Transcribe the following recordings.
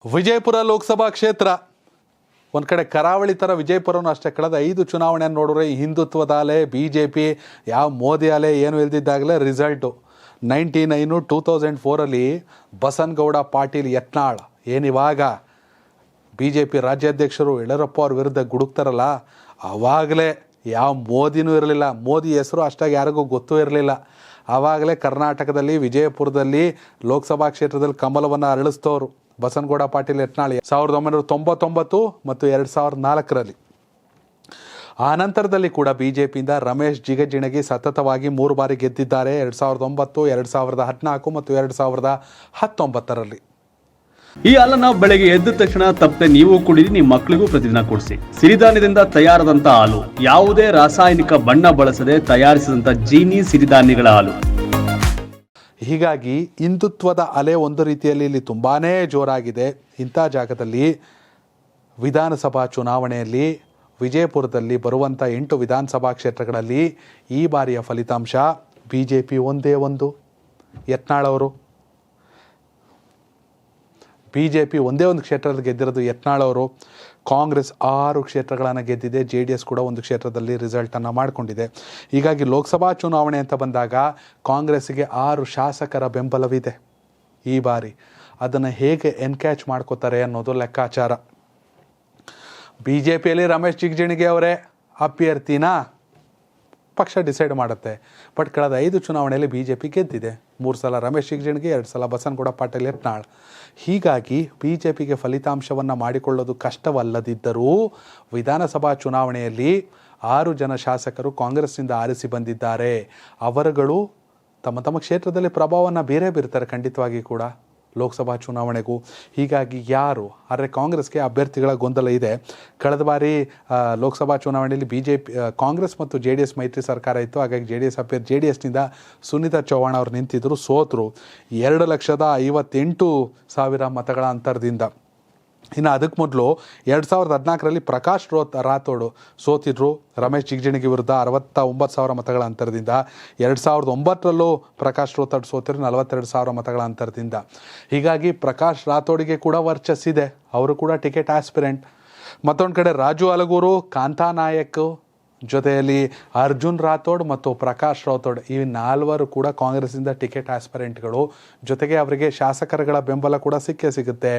ವಿಜಯಪುರ ಲೋಕಸಭಾ ಕ್ಷೇತ್ರ ಒಂದು ಕಡೆ ಕರಾವಳಿ ಥರ ವಿಜಯಪುರನೂ ಅಷ್ಟೇ. ಕಳೆದ 5 ಚುನಾವಣೆಯನ್ನು ನೋಡಿದ್ರೆ ಈ ಹಿಂದುತ್ವದ ಅಲೆ, BJP ಯಾವ ಮೋದಿ ಅಲೆ ಏನು ಇಲ್ದಿದ್ದಾಗಲೇ ರಿಸಲ್ಟು 99 2004 ಬಸನಗೌಡ ಪಾಟೀಲ್ ಯತ್ನಾಳ್ ಏನಿವಾಗ BJP ರಾಜ್ಯಾಧ್ಯಕ್ಷರು ಯಡಿಯೂರಪ್ಪ ಅವ್ರ ವಿರುದ್ಧ ಗುಡುಕ್ತಾರಲ್ಲ, ಆವಾಗಲೇ ಯಾವ ಮೋದಿನೂ ಇರಲಿಲ್ಲ. ಮೋದಿ ಹೆಸರು ಅಷ್ಟಾಗಿ ಯಾರಿಗೂ ಗೊತ್ತೂ ಇರಲಿಲ್ಲ. ಆವಾಗಲೇ ಕರ್ನಾಟಕದಲ್ಲಿ ವಿಜಯಪುರದಲ್ಲಿ ಲೋಕಸಭಾ ಕ್ಷೇತ್ರದಲ್ಲಿ ಕಮಲವನ್ನು ಅರಳಿಸ್ತವ್ರು ಬಸನಗೌಡ ಪಾಟೀಲ್ ಯತ್ನಾಳ್ 1999 ಮತ್ತು 2004ರಲ್ಲಿ. ಆ ನಂತರದಲ್ಲಿ ಕೂಡ BJPಯಿಂದ ರಮೇಶ್ ಜಿಗಜಿಣಗಿ ಸತತವಾಗಿ 3 ಬಾರಿ ಗೆದ್ದಿದ್ದಾರೆ. 2009, 2014 ಮತ್ತು 2019ರಲ್ಲಿ. ಈ ಹಾಲನ್ನ ಬೆಳಗ್ಗೆ ಎದ್ದ ತಕ್ಷಣ ತಪ್ಪದೆ ನೀವು ಕುಡಿದು ನಿಮ್ಮ ಮಕ್ಕಳಿಗೂ ಪ್ರತಿದಿನ ಕೊಡಿಸಿ. ಸಿರಿಧಾನ್ಯದಿಂದ ತಯಾರಾದಂತ ಹಾಲು, ಯಾವುದೇ ರಾಸಾಯನಿಕ ಬಣ್ಣ ಬಳಸದೆ ತಯಾರಿಸಿದಂತ ಜೀನಿ ಸಿರಿಧಾನ್ಯಗಳ ಹಾಲು. ಹೀಗಾಗಿ ಹಿಂದುತ್ವದ ಅಲೆ ಒಂದು ರೀತಿಯಲ್ಲಿ ಇಲ್ಲಿ ತುಂಬಾನೇ ಜೋರಾಗಿದೆ. ಇಂಥ ಜಾಗದಲ್ಲಿ ವಿಧಾನಸಭಾ ಚುನಾವಣೆಯಲ್ಲಿ ವಿಜಯಪುರದಲ್ಲಿ ಬರುವಂಥ 8 ವಿಧಾನಸಭಾ ಕ್ಷೇತ್ರಗಳಲ್ಲಿ ಈ ಬಾರಿಯ ಫಲಿತಾಂಶ BJP ಒಂದೇ ಒಂದು, ಯತ್ನಾಳ್ ಅವರು BJP ಒಂದೇ ಒಂದು ಕ್ಷೇತ್ರದಲ್ಲಿ ಗೆದ್ದಿರೋದು ಯತ್ನಾಳ್ ಅವರು. ಕಾಂಗ್ರೆಸ್ 6 ಕ್ಷೇತ್ರಗಳನ್ನು ಗೆದ್ದಿದೆ. JDS ಕೂಡ ಒಂದು ಕ್ಷೇತ್ರದಲ್ಲಿ ರಿಸಲ್ಟನ್ನು ಮಾಡಿಕೊಂಡಿದೆ. ಹೀಗಾಗಿ ಲೋಕಸಭಾ ಚುನಾವಣೆ ಅಂತ ಬಂದಾಗ ಕಾಂಗ್ರೆಸ್ಸಿಗೆ 6 ಶಾಸಕರ ಬೆಂಬಲವಿದೆ ಈ ಬಾರಿ. ಅದನ್ನು ಹೇಗೆ ಎನ್ಕ್ಯಾಚ್ ಮಾಡ್ಕೋತಾರೆ ಅನ್ನೋದು ಲೆಕ್ಕಾಚಾರ. BJPಯಲ್ಲಿ ರಮೇಶ್ ಜಿಗಜಿಣಗಿ ಅವರೇ ಅಭ್ಯರ್ಥಿನಾ ಪಕ್ಷ ಡಿಸೈಡ್ ಮಾಡುತ್ತೆ. ಬಟ್ ಕಳೆದ 5 ಚುನಾವಣೆಯಲ್ಲಿ BJP ಗೆದ್ದಿದೆ. 3 ಸಲ ರಮೇಶ್ ಜಿಗಜಿಣಗಿ, 2 ಸಲ ಬಸನಗೌಡ ಪಾಟೀಲ್ ಯತ್ನಾಳ್. ಹೀಗಾಗಿ BJPಗೆ ಫಲಿತಾಂಶವನ್ನು ಮಾಡಿಕೊಳ್ಳೋದು ಕಷ್ಟವಲ್ಲದಿದ್ದರೂ ವಿಧಾನಸಭಾ ಚುನಾವಣೆಯಲ್ಲಿ 6 ಜನ ಶಾಸಕರು ಕಾಂಗ್ರೆಸ್ನಿಂದ ಆರಿಸಿ ಬಂದಿದ್ದಾರೆ. ಅವರುಗಳು ತಮ್ಮ ತಮ್ಮ ಕ್ಷೇತ್ರದಲ್ಲಿ ಪ್ರಭಾವವನ್ನು ಬೀರ್ತಾರೆ ಖಂಡಿತವಾಗಿ ಕೂಡ ಲೋಕಸಭಾ ಚುನಾವಣೆಗೂ. ಹೀಗಾಗಿ ಯಾರು ಆದರೆ ಕಾಂಗ್ರೆಸ್ಗೆ ಅಭ್ಯರ್ಥಿಗಳ ಗೊಂದಲ ಇದೆ. ಕಳೆದ ಬಾರಿ ಲೋಕಸಭಾ ಚುನಾವಣೆಯಲ್ಲಿ ಕಾಂಗ್ರೆಸ್ ಮತ್ತು JDS ಮೈತ್ರಿ ಸರ್ಕಾರ ಇತ್ತು. ಹಾಗಾಗಿ JDSನಿಂದ ಸುನೀತಾ ಚೌಹಾಣ್ ಅವರು ನಿಂತಿದ್ದರು, ಸೋತರು 2,58,000 ಮತಗಳ ಅಂತರದಿಂದ. ಇನ್ನು ಅದಕ್ಕೆ ಮೊದಲು 2014ರಲ್ಲಿ ಪ್ರಕಾಶ್ ರಾಥೋಡ್ ಸೋತಿದ್ರು ರಮೇಶ್ ಜಿಗಜಿಣಗಿ ವಿರುದ್ಧ 69,000 ಮತಗಳ ಅಂತರದಿಂದ. 2009ರಲ್ಲೂ ಪ್ರಕಾಶ್ ರಾಥೋಡ್ ಸೋತಿದ್ರು 42,000 ಮತಗಳ ಅಂತರದಿಂದ. ಹೀಗಾಗಿ ಪ್ರಕಾಶ್ ರಾಥೋಡ್ಗೆ ಕೂಡ ವರ್ಚಸ್ಸಿದೆ, ಅವರು ಕೂಡ ಟಿಕೆಟ್ ಆಸ್ಪಿರೆಂಟ್. ಮತ್ತೊಂದು ಕಡೆ ರಾಜು ಅಲಗೂರು, ಕಾಂತಾ ನಾಯಕ್ ಜೊತೆಯಲ್ಲಿ ಅರ್ಜುನ್ ರಾಥೋಡ್ ಮತ್ತು ಪ್ರಕಾಶ್ ರಾಥೋಡ್ ಈ 4 ಕೂಡ ಕಾಂಗ್ರೆಸ್ಸಿಂದ ಟಿಕೆಟ್ ಆಸ್ಪಿರೆಂಟ್ಗಳು. ಜೊತೆಗೆ ಅವರಿಗೆ ಶಾಸಕರುಗಳ ಬೆಂಬಲ ಕೂಡ ಸಿಗುತ್ತೆ.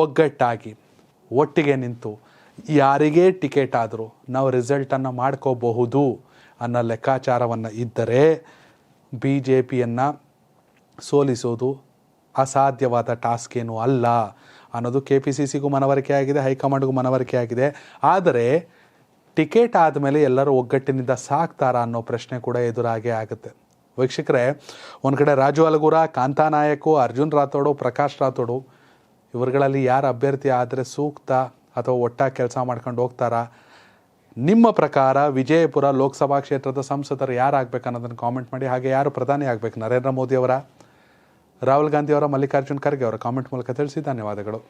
ಒಗ್ಗಟ್ಟಾಗಿ ಒಟ್ಟಿಗೆ ನಿಂತು ಯಾರಿಗೇ ಟಿಕೆಟ್ ಆದರೂ ನಾವು ರಿಸಲ್ಟನ್ನು ಮಾಡ್ಕೋಬಹುದು ಅನ್ನೋ ಲೆಕ್ಕಾಚಾರವನ್ನು ಇದ್ದರೆ BJPಯನ್ನು ಸೋಲಿಸೋದು ಅಸಾಧ್ಯವಾದ ಟಾಸ್ಕ್ ಏನೂ ಅಲ್ಲ ಅನ್ನೋದು KPCCಗೂ ಮನವರಿಕೆ ಆಗಿದೆ, ಹೈಕಮಾಂಡ್ಗೂ ಮನವರಿಕೆ ಆಗಿದೆ. ಆದರೆ ಟಿಕೆಟ್ ಆದಮೇಲೆ ಎಲ್ಲರೂ ಒಗ್ಗಟ್ಟಿನಿಂದ ಸಾಕ್ತಾರಾ ಅನ್ನೋ ಪ್ರಶ್ನೆ ಕೂಡ ಎದುರಾಗೇ ಆಗುತ್ತೆ. ವೀಕ್ಷಕರೇ, ಒಂದು ಕಡೆ ರಾಜು ಅಲಗೂರ, ಕಾಂತಾ ನಾಯಕು, ಅರ್ಜುನ್ ರಾಥೋಡು, ಪ್ರಕಾಶ್ ರಾಥೋಡು ಇವರುಗಳಲ್ಲಿ ಯಾರು ಅಭ್ಯರ್ಥಿ ಆದರೆ ಸೂಕ್ತ ಅಥವಾ ಒಟ್ಟಾಗಿ ಕೆಲಸ ಮಾಡ್ಕೊಂಡು ಹೋಗ್ತಾರಾ? ನಿಮ್ಮ ಪ್ರಕಾರ ವಿಜಯಪುರ ಲೋಕಸಭಾ ಕ್ಷೇತ್ರದ ಸಂಸದರು ಯಾರಾಗಬೇಕು ಅನ್ನೋದನ್ನು ಕಾಮೆಂಟ್ ಮಾಡಿ. ಹಾಗೆ ಯಾರು ಪ್ರಧಾನಿ ಆಗಬೇಕು, ನರೇಂದ್ರ ಮೋದಿ ಅವರ, ರಾಹುಲ್ ಗಾಂಧಿ ಅವರ, ಮಲ್ಲಿಕಾರ್ಜುನ್ ಖರ್ಗೆ ಅವರ? ಕಾಮೆಂಟ್ ಮೂಲಕ ತಿಳಿಸಿ. ಧನ್ಯವಾದಗಳು.